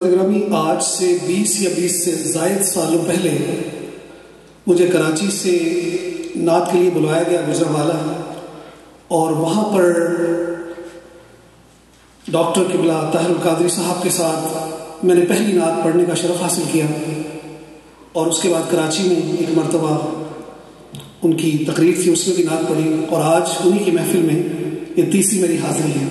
گرامی، آج سے 20 یا 20 سے زائد سالوں پہلے مجھے کراچی سے نعت کے لیے بلایا گیا گجرانوالہ، اور وہاں پر ڈاکٹر قبلہ طاہر القادری صاحب کے ساتھ میں نے پہلی نعت پڑھنے کا شرف حاصل کیا، اور اس کے بعد کراچی میں ایک مرتبہ ان کی تقریر تھی، اس میں بھی نعت پڑھی، اور آج انہی کی محفل میں یہ تیسری میری حاضری ہے۔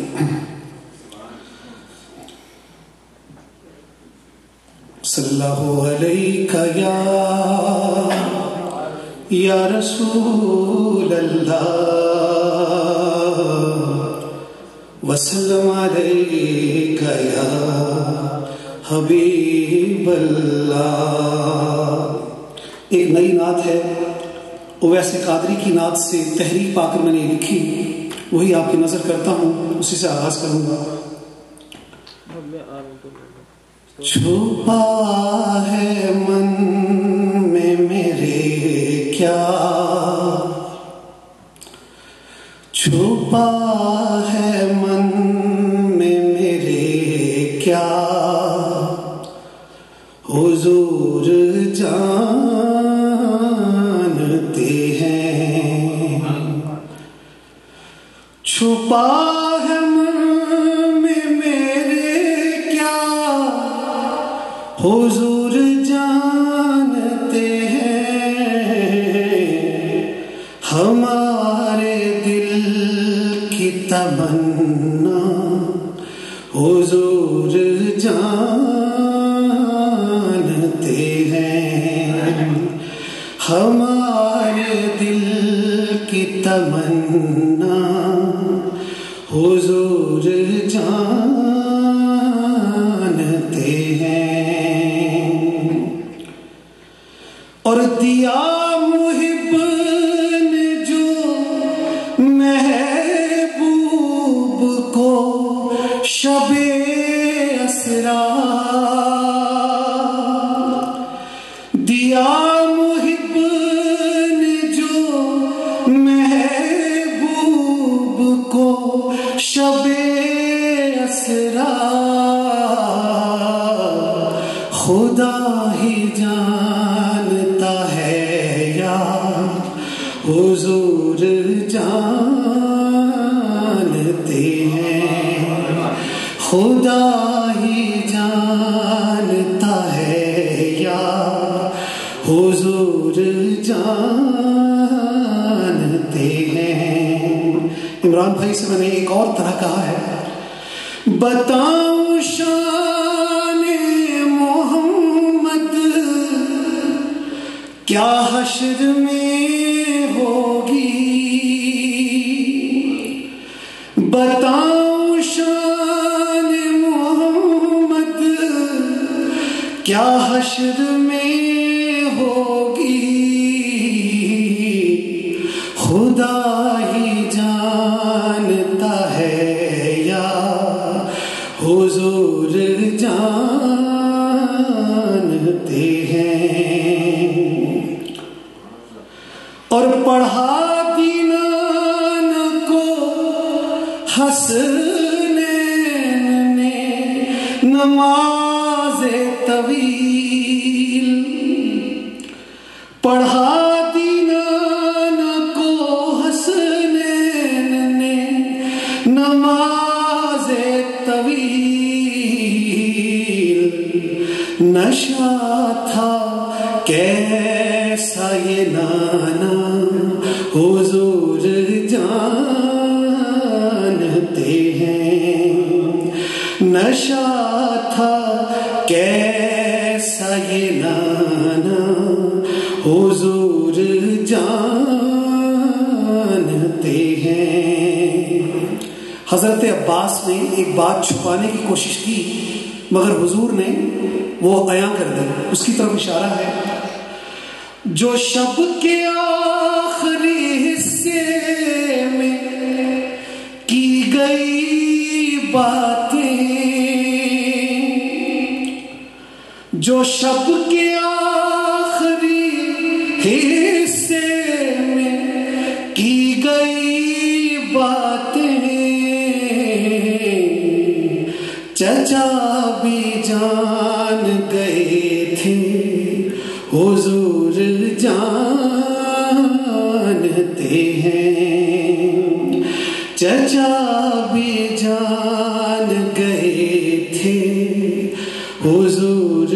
صلی اللہ علیکہ یا رسول اللہ وسلم علیکہ یا حبیب اللہ۔ ایک نئی نعت ہے، اویس قادری کی نعت سے تحریر پا کر میں نے لکھی، وہی آپ کی نظر کرتا ہوں، اسی سے آغاز کروں گا۔ چھپا ہے من میں میرے کیا، چھپا ہے من میں میرے کیا، حضور جانتے ہیں۔ چھپا ہے من میں میرے کیا، حضور جانتے ہیں، ہمارے دل کی تمنا حضور جانتے ہیں، ہمارے دل کی تمنا حضور جانتے ہیں۔ اور دیا محب نے جو محبوب کو شب اسرا، دیا محب نے جو محبوب کو شب اسرا، خدا ہی جانتا ہے یا حضور جانتے ہیں، خدا ہی جانتا ہے یا حضور جانتے ہیں۔ عمران بھائی سے میں نے ایک اور طرح کہا ہے، بتاؤں شان محمد کیا حشر میں ہوگی، بتاؤں شان محمد کیا حشر میں ہوگی، خدا ہی جانتا ہے یا حضور جانتے ہیں۔ اور پڑھا دینان کو حسنین نے نماز طویل، پڑھا دینان کو حسنین نے نماز طویل، نشہ تھا کیسا یہ نانا حضور جانتے ہیں، نشہ تھا کیسا یہ نانا حضور جانتے ہیں۔ حضرت عباس نے ایک بات چھپانے کی کوشش کی، مگر حضور نے وہ عیاں کر دی، اس کی طرف اشارہ ہے۔ جو شب کے آخری حصے میں کی گئی باتیں، جو شب کے آخری حصے میں کی گئی باتیں، چچا بھی جان گئے تھے حضور جانتے ہیں، چچا بھی جان گئے تھے حضور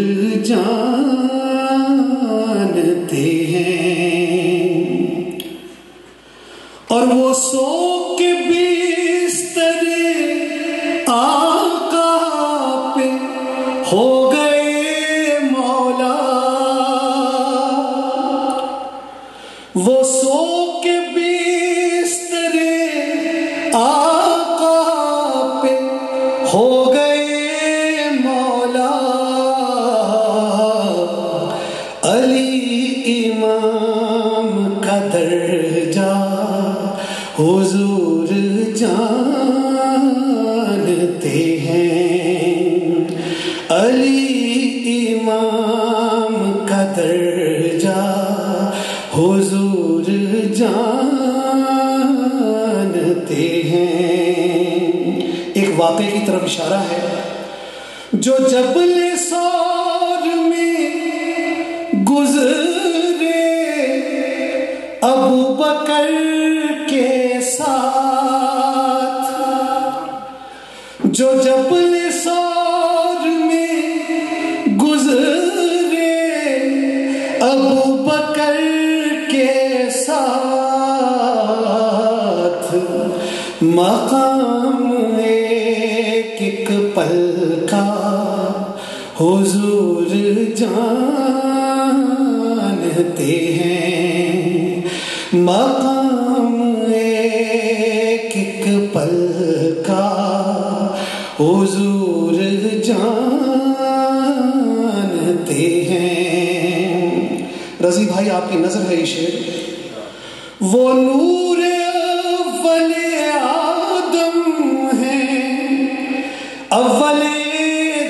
جانتے ہیں، اور وہ سو کے بستر آقا پہ ہو گئے مولا، وہ سو کے بستر آقا پہ ہو گئے مولا، علی امام کا درجہ حضور جانتے ہیں، علی امام کا درجہ حضور جانتے ہیں۔ ایک واقعے کی طرف اشارہ ہے، جو جبل سور میں گزرے ابو بکر کے ساتھ، جو جبل سور میں گزرے ابو بکر کے ساتھ، مقام ایک پل کا حضور جانتے ہیں، مقام ایک پل کا حضور جانتے ہیں۔ رضی بھائی آپ کی نظر ہے یہ شعر، وہ نور اول آدم ہے، اول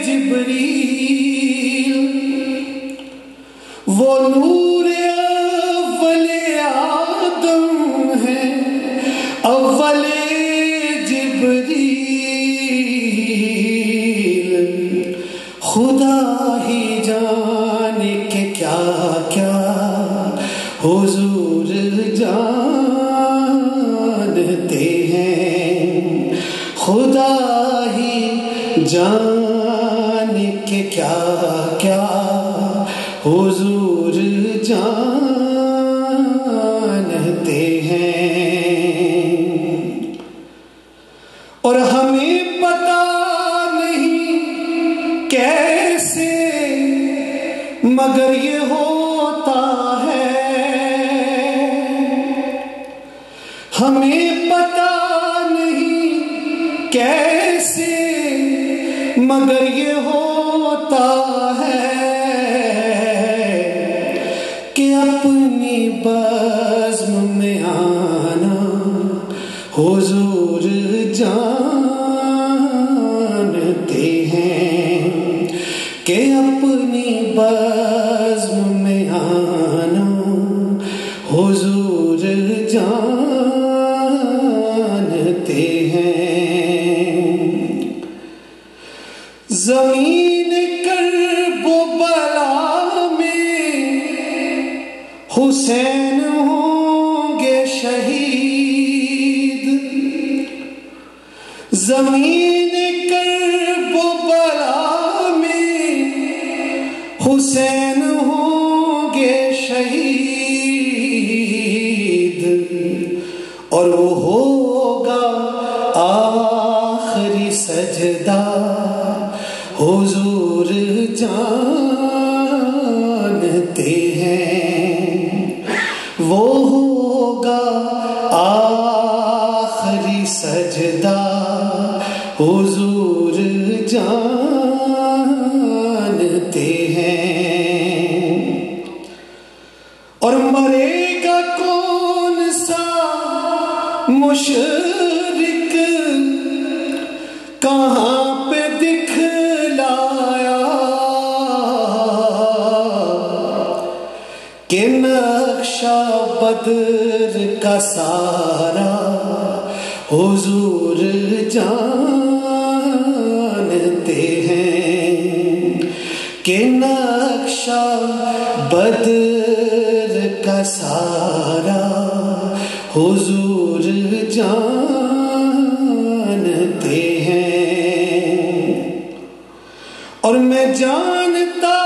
جبریل، وہ نور اول آدم ہے، اول جبریل، خدا ہی جانے کہ کیا کیا حضور جانتے ہیں، خدا ہی جانے کہ کیا کیا حضور جانتے ہیں، اور ہمیں پتہ نہیں کیسے مگر یہ ہوتا ہے، ہمیں پتہ نہیں کیسے مگر یہ ہوتا ہے، کہ اپنی بزم میں آنا حضور جانتے ہیں، کہ اپنی بزم میں آنا حضور جانتے ہیں۔ زمین کرب و بلا میں حسین ہوں گے شہید، زمین کرب و بلا میں حسین ہوں گے شہید، اور وہ ہوگا آخری سجدہ حضور جانتے ہیں، وہ ہوگا آخری سجدہ حضور جانتے ہیں، اور مرے گا کون سا مشرک کہاں پہ دکھلایا، کہ نقشہ بدر کا سارا حضور جانتے ہیں، کہ نقشہ بدر کا سارا حضور جانتے ہیں، اور میں جانتا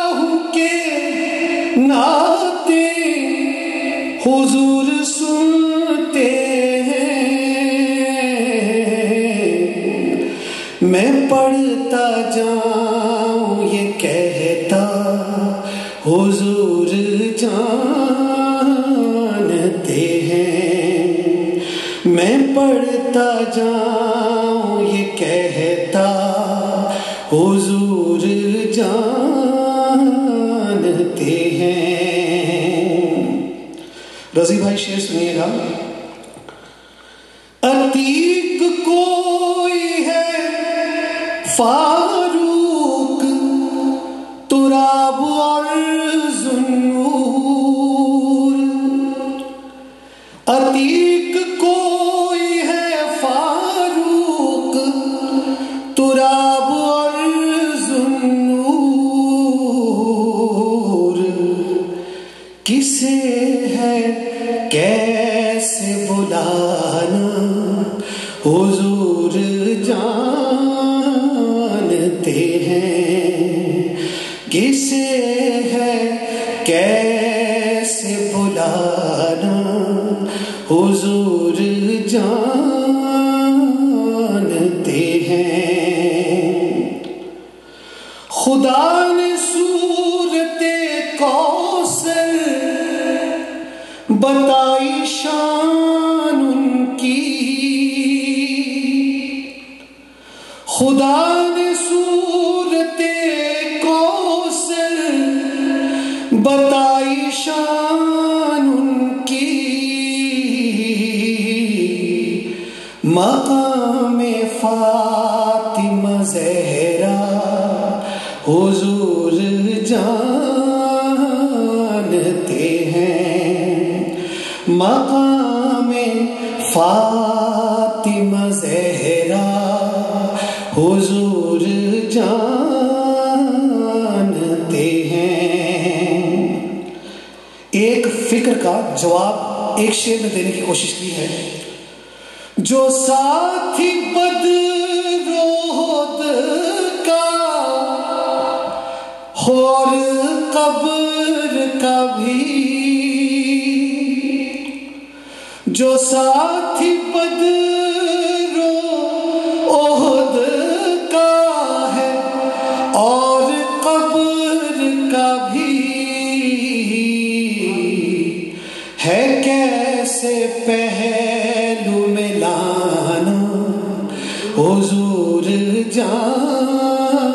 ہوں کہ نعتیں حضور سنتے ہیں، میں پڑھتا جاؤں یہ کہتا حضور جانتے ہیں، میں پڑھتا جاؤں یہ کہتا حضور جانتے ہیں۔ رضی بھائی شعر سنیے گا۔ عتیق کوئی ہے فاروق تراب اور ذوالنور، عتیق کوئی ہے فاروق تراب اور ذوالنور، کسے ہے کیسے بلانا حضور جانتے ہیں، کسے ہے کیسے بلانا حضور جانتے ہیں۔ خدا نے صورت کوثر بتائی شان ان کی، خدا نے صورت کوثر بتائی شان ان کی، مقام فاطمہ زہرا حضور جانتے ہیں، مقام فاطمہ زہرا حضور جانتے ہیں۔ ایک فکر کا جواب ایک شعر میں دینے کی کوشش کی ہے۔ جو ساتھی بدر احد کا اور قبر کا بھی، جو ساتھی بدر احد کا ہے اور قبر کا بھی، ہے کیسے پہلو میں لانا حضور جانتے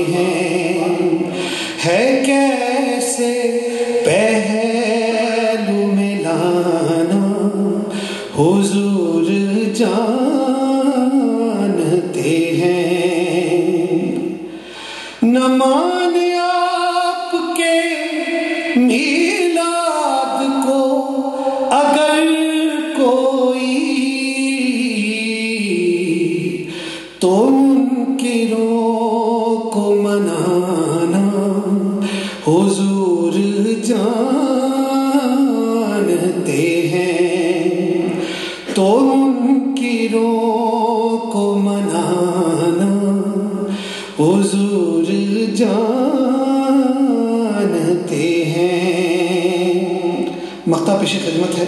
ہیں، ہے کیسے پہلو میں لانا حضور جانتے ہیں۔ نہ مانے آپ کے میلاد کو اگر کوئی، تو منکروں کو منانا حضور جانتے ہیں، تو منکروں کو منانا حضور جانتے ہیں۔ مقطع پیش خدمت ہے۔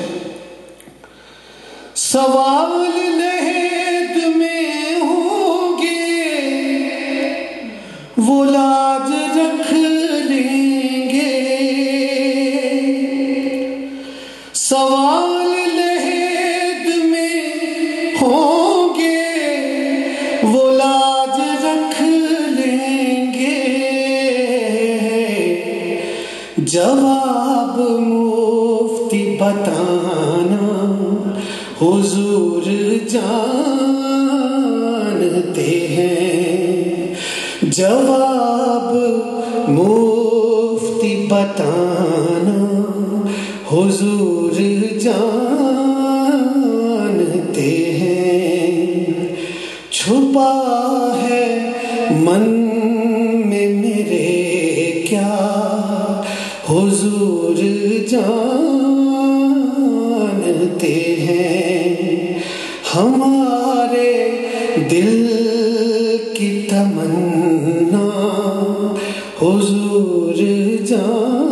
سوال لحد میں ہوں گے وہ لاج رکھ لیں گے، سوال لحد میں ہوں گے وہ لاج رکھ لیں گے، جواب مفتی بتانا حضور جانتے ہیں، جواب مفتی بتانا حضور جانتے ہیں، چھپا ہے من میں حضور جانتے ہیں ہمارے دل کی تمنا، حضور جانتے